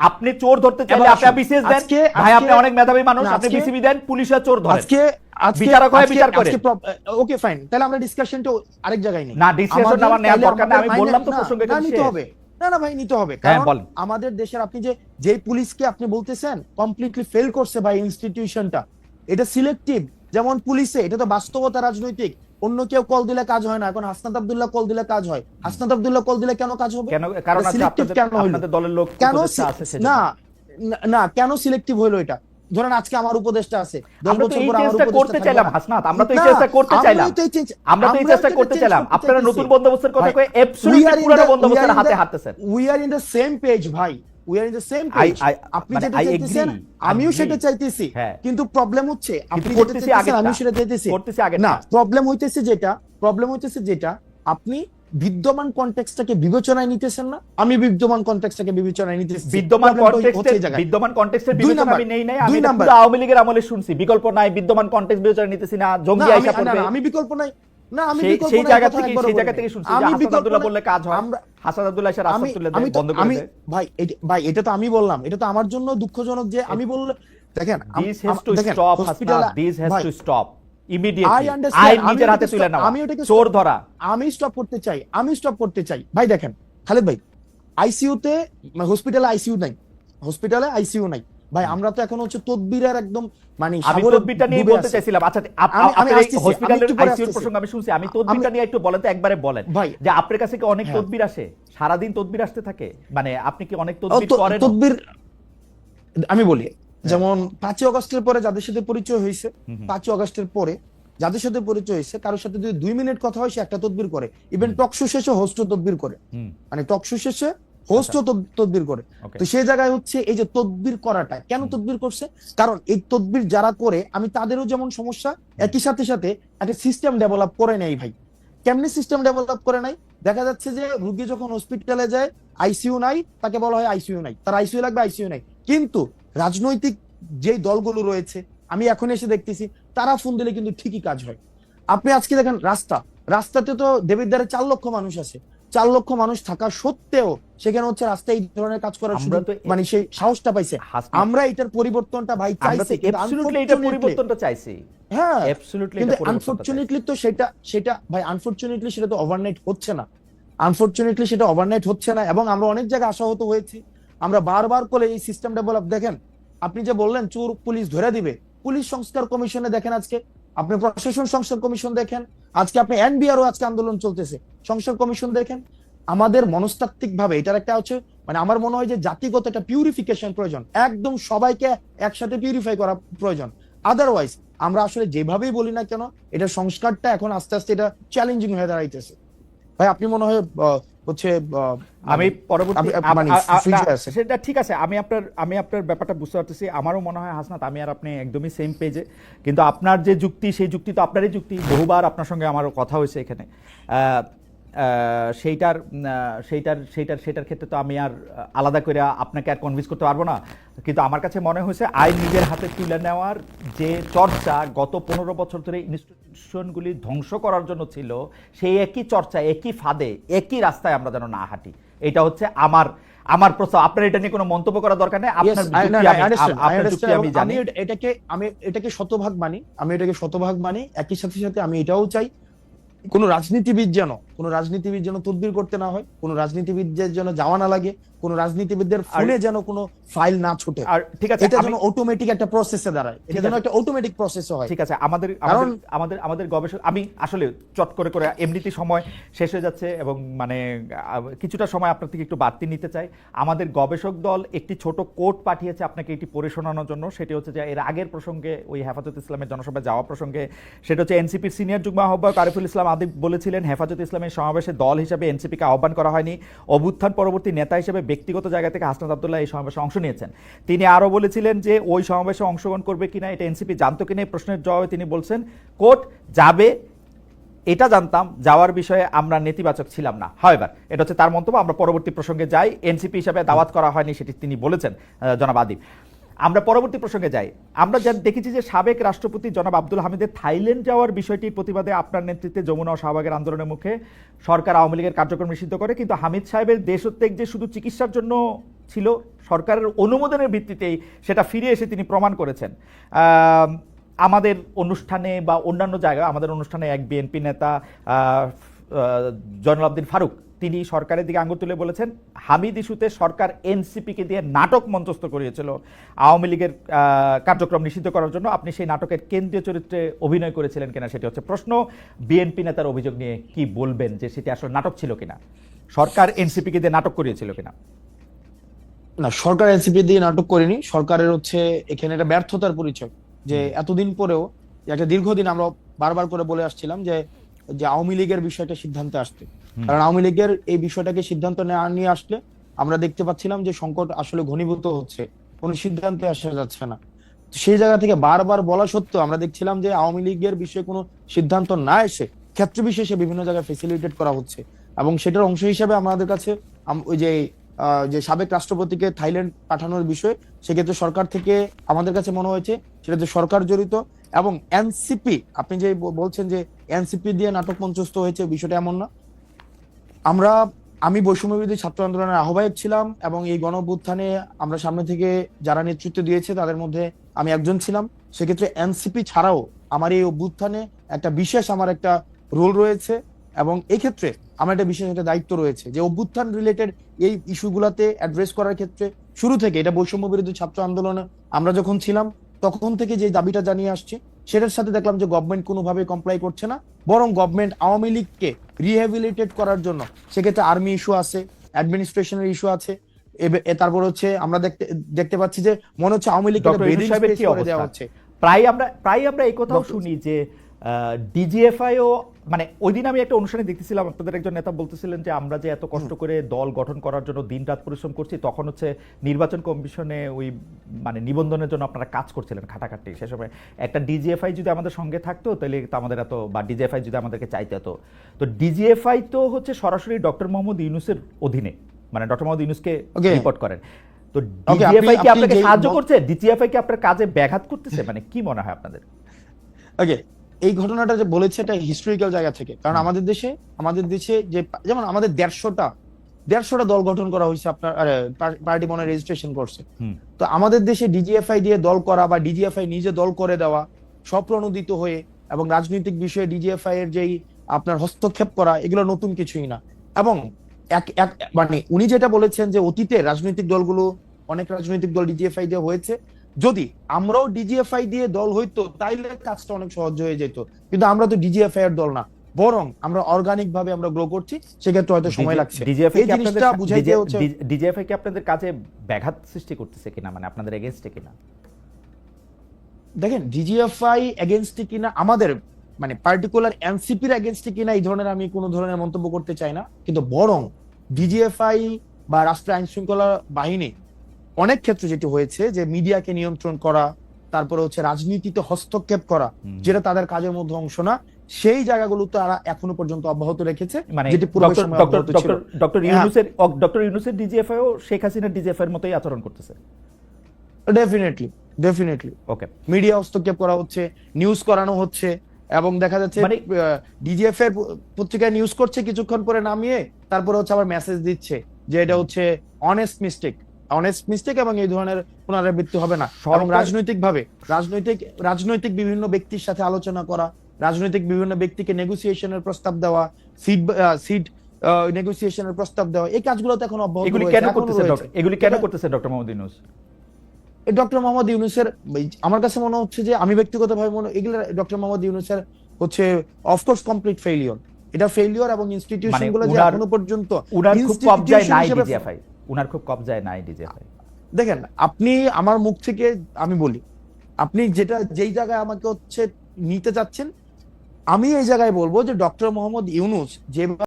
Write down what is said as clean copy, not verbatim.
আপনি চোর ধরতে চাইলে আপনি বিসিএস দেন ভাই, আপনি অনেক মেধাবী মানুষ, আপনি বিসিবি দেন, পুলিশের চোর ধরেন, বিচারক হয় বিচার করে। ওকে ফাইন, তাহলে আমরা ডিসকাশনটা আরেক জায়গায় নেই। না ডিসিশন আমার নেওয়ার দরকার না, আমি বললাম তো প্রসঙ্গে নিতে হবে। না ভাই নিতে হবে, কারণ আমাদের দেশের আপনি যে পুলিশকে আপনি বলতেছেন কমপ্লিটলি ফেল করছে ভাই ইনস্টিটিউশনটা, এটা সিলেক্টিভ। যেমন পুলিশে এটা তো বাস্তবতা, রাজনৈতিক। অন্য কেউ কল দিলে কাজ হয় না, এখন হাসনাত আব্দুল্লাহ কল দিলে কাজ হয়। হাসনাত আবদুল্লাহ কল দিলে কেন কাজ হবে? কেন? কারণ আপনাদের দলের লোক কেন না না কেন সিলেক্টিভ হলো এটা? ধরেন আজকে আমার উপদেষ্টা আছে, 10 বছর পর আমার উপদেষ্টা করতে চাইলাম হাসনাত, আমরা তো এই চেষ্টা করতে চাইলাম, আমরা তো এই চেষ্টা করতে চাইলাম। আপনারা নতুন বন্দোবস্তের কথা কই, অ্যাবসলিউটলি পুরো বন্দোবস্তের হাতে হাঁটতেছেন। We are in the same page ভাই, we are in the same page. আপনি যেটা চাইতেছেন আমিও সেটা চাইতেছি, কিন্তু প্রবলেম হচ্ছে আপনি যেটা চাইতেছেন আমিও সেটা চাইতেছি না। প্রবলেম হইতেছে যেটা আপনি বিদ্যমান কনটেক্সটটাকে বিবেচনায় নিতেছেন না, আমি বিদ্যমান কনটেক্সটটাকে বিবেচনায় নিতেছি। বিদ্যমান কনটেক্সটের বিবেচনা আমি নেই নাই, আমি পুরো আওয়ামী লীগের আমলে শুনছি বিকল্প নাই, বিদ্যমান কনটেক্সট বিবেচনা নিতেছি না, জঙ্গি আইসা পড়বে। আমি বিকল্প নাই না, আমি সেই জায়গা থেকে শুনছি যে হাসান আব্দুল্লাহ বললে কাজ হয়, হাসান আব্দুল্লাহ এসে রাস্তা তুলে দেয়, বন্ধ করে দেয়। ভাই এটা তো আমি বললাম, এটা তো আমার জন্য দুঃখজনক যে আমি বললে দেখেন this has to stop Hasnat, this has to stop immediately. আইন নিজের হাতে তুলে নাও, চোর ধরা। আমি স্টপ করতে চাই ভাই। দেখেন খালেদ ভাই, আইসিইউতে হসপিটালে আইসিইউ নাই ভাই। আমরা তো এখন হচ্ছে তদবিরের একদম মানে আমি তদবিরটা নিয়ে বলতে চাইছিলাম। আচ্ছা আপনি হসপিটালের আইসিইউর প্রসঙ্গ আমি শুনছি, আমি তদবিরটা নিয়ে একটু বলেন তো, একবারে বলেন যে আপনার কাছে কি অনেক তদবির আসে, সারা দিন তদবির আসতে থাকে, মানে আপনি কি অনেক তদবির করেন? তদবির আমি বলি, যেমন 5ই আগস্টের পরে যাদের সাথে পরিচয় হয়েছে, 5ই আগস্টের পরে যাদের সাথে পরিচয় হয়েছে, কারোর সাথে যদি 2 মিনিট কথা হয় সে একটা তদবির করে। ইভেন টকশো শেষে হোস্টও তদবির করে, মানে টকশো শেষে হোস্টও তদবির করে। তো সেই জায়গায় হচ্ছে এই যে তদবির করাটা, কেন তদবির করছে? কারণ এই তদবির যারা করে আমি তাদেরও যেমন সমস্যা, একই সাথে একটা সিস্টেম ডেভেলপ করে নেই ভাই। কেমনি সিস্টেম ডেভেলপ করে নাই? দেখা যাচ্ছে যে রোগী যখন হসপিটালে যায় আইসিইউ নাই, তাকে বলা হয় আইসিইউ নাই, তার আইসিইউ লাগবে, আইসিইউ নাই। কিন্তু রাজনৈতিক যে দলগুলো রয়েছে আমি এখন এসে দেখতেছি তারা ফোন দিলে কিন্তু ঠিকই কাজ হয়। আপনি আজকে দেখেন রাস্তাতে তো দেবিদ্বারে 4 লক্ষ মানুষ আছে, 4 লক্ষ মানুষ থাকা সত্ত্বেও সেখানে হচ্ছে রাস্তায় এই ধরনের কাজ করার সুযোগ, মানে সেই সাহসটা পাইছে। আমরা এটার পরিবর্তনটা ভাই চাইছি, অ্যাবসলিউটলি এটা পরিবর্তনটা চাইছি। হ্যাঁ কিন্তু আনফরচুনেটলি তো সেটা ভাই আনফরচুনেটলি সেটা তো ওভারনাইট হচ্ছে না, এবং আমরা অনেক জায়গায় আশাহত হয়েছি। আমরা বারবার করে এই সিস্টেম ডেভেলপ, দেখেন আপনি যে বললেন চোর পুলিশ ধরে দিবে, পুলিশ সংস্কার কমিশনে দেখেন, আজকে আপনি প্রশাসন সংস্কার কমিশন দেখেন, আজকে আপনি এনবিআরও আজকে আন্দোলন চলতেছে, সংস্কার কমিশন দেখেন। আমাদের মনস্তাত্ত্বিক ভাবে এটার একটা হচ্ছে মানে আমার মনে হয় যে জাতিগত একটা পিউরিফিকেশন প্রয়োজন, একদম সবাইকে একসাথে পিউরিফাই করা প্রয়োজন। আদারওয়াইজ আমরা আসলে যেভাবেই বলি না কেন এটা সংস্কারটা এখন আস্তে আস্তে এটা চ্যালেঞ্জিং হয়ে দাঁড়াইতেছে ভাই। আপনি মনে হয় হচ্ছে আমি পরবর্তী সেটা ঠিক আছে, আমি আপনার ব্যাপারটা বুঝতে পারতেছি। আমারও মনে হয় হাসনাত আমি আর আপনি একদমই সেম পেজে, কিন্তু আপনার যে যুক্তি সেই যুক্তি তো আপনারই যুক্তি, বহুবার আপনার সঙ্গে আমারও কথা হয়েছে এখানে। সেইটার ক্ষেত্রে তো আমি আর আলাদা করে আপনাকে আর কনভিন্স করতে পারবো না। কিন্তু আমার কাছে মনে হয়েছে আইন নিজের হাতে তুলে নেওয়ার যে চর্চা গত 15 বছর ধরে ইনস্টিটিউশনগুলি ধ্বংস করার জন্য ছিল, সেই একই চর্চা, একই ফাঁদে, একই রাস্তায় আমরা যেন না হাঁটি, এটা হচ্ছে আমার প্রস্তাব। আপনার এটা নিয়ে কোনো মন্তব্য করার দরকার নেই, আপনার যুক্তি আমি জানি। আমি এটাকে শতভাগ মানি, একই সাথে আমি এটাও চাই কোন রাজনীতিবিদ যেন তদবির করতে না হয়, কোন রাজনীতিবিদদের যেন যাওয়া না লাগে, কোন রাজনীতিবিদদের ফোনে যেন কোনো ফাইল না ছুটে। আর ঠিক আছে, এটা যেন অটোমেটিক একটা প্রসেসে দাঁড়ায়, এটা যেন একটা অটোমেটিক প্রসেস হয়। ঠিক আছে, আমাদের গবেষক, আমি আসলে চট করে এমনিতেই সময় শেষ হয়ে যাচ্ছে এবং মানে কিছুটা সময় আপনার থেকে একটু বাড়তি নিতে চাই। আমাদের গবেষক দল একটি ছোট কোট পাঠিয়েছে আপনাকে এটি পড়ে শোনানোর জন্য। সেটি হচ্ছে যে এর আগের প্রসঙ্গে, ওই হেফাজত ইসলামের জনসভায় যাওয়া প্রসঙ্গে, সেটা হচ্ছে এনসিপির সিনিয়র যুগ্ম আহ্বায়ক আরিফুল ইসলাম আদিব বলেছিলেন, হেফাজত ইসলামের সমাবেশে দল হিসেবে এনসিপিকে আহ্বান করা হয়নি, অভ্যুত্থান পরবর্তী নেতা হিসেবে ব্যক্তিগত জায়গা থেকে হাসনাত আব্দুল্লাহ এই সমাবেশে অংশ নিয়েছেন। তিনি আরও বলেছিলেন যে ওই সমাবেশে অংশগ্রহণ করবে কিনা এটা এনসিপি জানতো কিনা, প্রশ্নের জবাবে তিনি বলছেন কোট যাবে এটা জানতাম, যাওয়ার বিষয়ে আমরা নেতিবাচক ছিলাম না। হাওয়েভার, এটা হচ্ছে তার মন্তব্য। আমরা পরবর্তী প্রসঙ্গে যাই। এনসিপি হিসাবে দাওয়াত করা হয়নি সেটি তিনি বলেছেন জনাব আদিব। আমরা পরবর্তী প্রসঙ্গে যাই। আমরা যা দেখেছি যে সাবেক রাষ্ট্রপতি জনাব আব্দুল হামিদের থাইল্যান্ড যাওয়ার বিষয়টির প্রতিবাদে আপনার নেতৃত্বে যমুনা ও শাহবাগের আন্দোলনের মুখে সরকার আওয়ামী লীগের কার্যক্রম নিষিদ্ধ করে, কিন্তু হামিদ সাহেবের দেশত্যাগ যে শুধু চিকিৎসার জন্য ছিল, সরকারের অনুমোদনের ভিত্তিতেই সেটা ফিরে এসে তিনি প্রমাণ করেছেন। আমাদের অনুষ্ঠানে বা অন্যান্য জায়গায়, আমাদের অনুষ্ঠানে এক বিএনপি নেতা জয়নুল আবদিন ফারুক, তিনি সরকারের দিকে আঙুল তুলে বলেছেন হামিদ ইস্যুতে সরকার এনসিপিকে দিয়ে নাটক মঞ্চস্থ করিয়েছিল আওয়ামী লীগের কার্যক্রম নিষিদ্ধ করার জন্য। আপনি সেই নাটকের কেন্দ্রীয় চরিত্রে অভিনয় করেছিলেন কিনা সেটি হচ্ছে প্রশ্ন। বিএনপি নেতার অভিযোগ নিয়ে কি বলবেন, যে সেটি আসলে নাটক ছিল কিনা, সরকার এনসিপিকে দিয়ে নাটক করিয়েছিল কিনা? না, সরকার এনসিপি দিয়ে নাটক করেনি। সরকারের হচ্ছে এখানে একটা ব্যর্থতার পরিচয়, যে এতদিন পরেও একটা দীর্ঘদিন আমরা বারবার করে বলে আসছিলাম যে যে আওয়ামী লীগের বিষয়টা সিদ্ধান্তে আসতে, কারণ আওয়ামী লীগের এই বিষয়টাকে সিদ্ধান্ত নিয়ে আসলে আমরা দেখতে পাচ্ছিলাম যে সংকট আসলে ঘনীভূত হচ্ছে, কোনো সিদ্ধান্তে আসা যাচ্ছে না। সেই জায়গা থেকে বারবার বলা সত্ত্বেও আমরা দেখছিলাম যে আওয়ামী লীগের বিষয়ে কোনো সিদ্ধান্ত না এসে ক্ষেত্র বিশেষে বিভিন্ন জায়গায় ফেসিলিটেট করা হচ্ছে, এবং সেটার অংশ হিসাবে আমাদের কাছে ওই যে সাবেক রাষ্ট্রপতিকে থাইল্যান্ড পাঠানোর বিষয়, সেক্ষেত্রে সরকার থেকে আমাদের কাছে মনে হয়েছে সেটাতে সরকার জড়িত। এবং এনসিপি, আপনি যে বলছেন যে এনসিপি দিয়ে নাটক মঞ্চস্থ হয়েছে, বিষয়টা এমন না। আমি বৈষম্য বিরোধী ছাত্র আন্দোলনের আহ্বায়ক ছিলাম, এবং এই গণ অভ্যুত্থানে আমরা সামনে থেকে যারা নেতৃত্ব দিয়েছে তাদের মধ্যে আমি একজন ছিলাম। সেক্ষেত্রে এনসিপি ছাড়াও আমার এই অভ্যুত্থানে একটা বিশেষ আমার একটা রোল রয়েছে, এবং এই ক্ষেত্রে আমার একটা বিশেষ একটা দায়িত্ব রয়েছে যে অভ্যুত্থান রিলেটেড এই ইস্যুগুলাতে অ্যাড্রেস করার ক্ষেত্রে শুরু থেকে, এটা বৈষম্য বিরোধী ছাত্র আন্দোলনে আমরা যখন ছিলাম তখন থেকে যে দাবিটা জানিয়ে আসছি, সেটার সাথে দেখলাম যে গভর্নমেন্ট কোনোভাবে কমপ্লাই করছে না, বরং গভর্নমেন্ট আওয়ামী লীগকে রিহ্যাবিলিটেট করার জন্য সেক্ষেত্রে আর্মি ইস্যু আছে, অ্যাডমিনিস্ট্রেশনের ইস্যু আছে, তারপর হচ্ছে আমরা দেখতে পাচ্ছি যে মনে হচ্ছে আওয়ামী লীগকে দেওয়া হচ্ছে। প্রায় আমরা এই কথাও শুনি যে ডিজিএফআইও, মানে ওই দিন আমি একটা অনুষ্ঠানে দেখতেছিলাম, আপনাদের একজন নেতা বলতেছিলেন যে আমরা যে এত কষ্ট করে দল গঠন করার জন্য দিনরাত পরিশ্রম করছি, তখন হচ্ছে নির্বাচন কমিশনে ওই মানে নিবন্ধনের জন্য আপনারা কাজ করছিলেন খাটাখাটি। সে সময় একটা ডিজিএফআই যদি আমাদের সঙ্গে থাকতো তাহলে তো আমাদের এত, বা ডিজিএফআই যদি আমাদেরকে চাইতে হতো। তো ডিজিএফআই তো হচ্ছে সরাসরি ডক্টর মোহাম্মদ ইউনূসের অধীনে, মানে ডক্টর মোহাম্মদ ইউনূসকে রিপোর্ট করেন। তো ডিজিএফআই কি আপনাকে সাহায্য করছে? ডিজিএফআই কি আপনার কাজে ব্যাঘাত করতেছে? মানে কি মনে হয় আপনাদের? ওকে, এই ঘটনাটা যে বলেছে এটা হিস্টোরিক্যাল জায়গা থেকে, কারণ আমাদের দেশে যে যেমন আমাদের 150টা দল গঠন করা হয়েছে, আপনার পার্টি মনে রেজিস্ট্রেশন করছে। তো আমাদের দেশে ডিজিএফআই দিয়ে দল করা বা ডিজিএফআই নিজে দল করে দেওয়া, স্বপ্রণোদিত হয়ে, এবং রাজনৈতিক বিষয়ে ডিজিএফআই এর যেই আপনার হস্তক্ষেপ করা, এগুলো নতুন কিছুই না। এবং মানে উনি যেটা বলেছেন যে অতীতে অনেক রাজনৈতিক দল ডিজিএফআই দিয়ে হয়েছে, যদি আমরাও ডিজিএফআই দিয়ে দল হইতো তাইলে কাজটা অনেক সহজ হয়ে যেত, কিন্তু আমরা তো ডিজিএফআই এর দল না, বরং আমরা অর্গানিক ভাবে আমরা গ্রো করছি, সেক্ষেত্রে হয়তো সময় লাগছে। এই জিনিসটা বুঝাইতে হচ্ছে ডিজিএফআই কি আপনাদের কাজে ব্যাঘাত সৃষ্টি করতেছে কিনা, মানে আপনাদের এগেইনস্টে কিনা? দেখেন, ডিজিএফআই এগেইনস্টে কিনা, আমাদের মানে পার্টিকুলার এনসিপির এগেইনস্টে কিনা এই ধরনের আমি কোনো ধরনের মন্তব্য করতে চাই না, কিন্তু বরং ডিজিএফআই বা রাষ্ট্রীয় আইন শৃঙ্খলা বাহিনী অনেক ক্ষেত্রে যেটি হয়েছে যে মিডিয়াকে নিয়ন্ত্রণ করা, তারপরে হচ্ছে রাজনীতিতে হস্তক্ষেপ করা, যেটা তাদের কাজের মধ্যে অংশ না, সেই জায়গাগুলো তারা এখনো পর্যন্ত অব্যাহত রেখেছে। মানে যেটি ডক্টর ইউনূসের ডিজিএফআই ও শেখ হাসিনার ডিজিএফআই এর মতোই আচরণ করতেছে। ডেফিনেটলি ওকে, মিডিয়া হস্তক্ষেপ করা হচ্ছে, নিউজ করানো হচ্ছে, এবং দেখা যাচ্ছে ডিজিএফআই এর পত্রিকায় নিউজ করছে, কিছুক্ষণ পরে নামিয়ে তারপরে হচ্ছে আবার মেসেজ দিচ্ছে যে এটা হচ্ছে অনেস্ট মিস্টেক এবং এই ধরনের পুনরাবৃত্তি হবে না। এবং রাজনৈতিক বিভিন্ন ব্যক্তির সাথে আলোচনা করা, রাজনৈতিক বিভিন্ন ব্যক্তিকে নেগোসিয়েশনের প্রস্তাব দেওয়া, সিট নেগোসিয়েশনের প্রস্তাব দেওয়া, এই কাজগুলো তো এখন অব্যাহত রয়েছে। এগুলি কেন করতেছে ডক্টর মোহাম্মদ ইউনূস? ডক্টর মোহাম্মদ ইউনূসের, আমার কাছে মনে হচ্ছে যে, আমি ব্যক্তিগতভাবে এগুলো ডক্টর মোহাম্মদ ইউনূসের হচ্ছে অফকোর্স কমপ্লিট ফেইলিওর, এটা ফেইলিওর, এবং ইনস্টিটিউশনগুলো যে এখনো পর্যন্ত উনার খুব কবজায় নাই ডিজিএফআই। দেখেন, আপনি আমার মুখ থেকে আমি বলি, আপনি যেই জায়গায় আমাকে হচ্ছে নিতে চাচ্ছেন, আমি এই জায়গায় বলবো যে ডক্টর মোহাম্মদ ইউনূস যে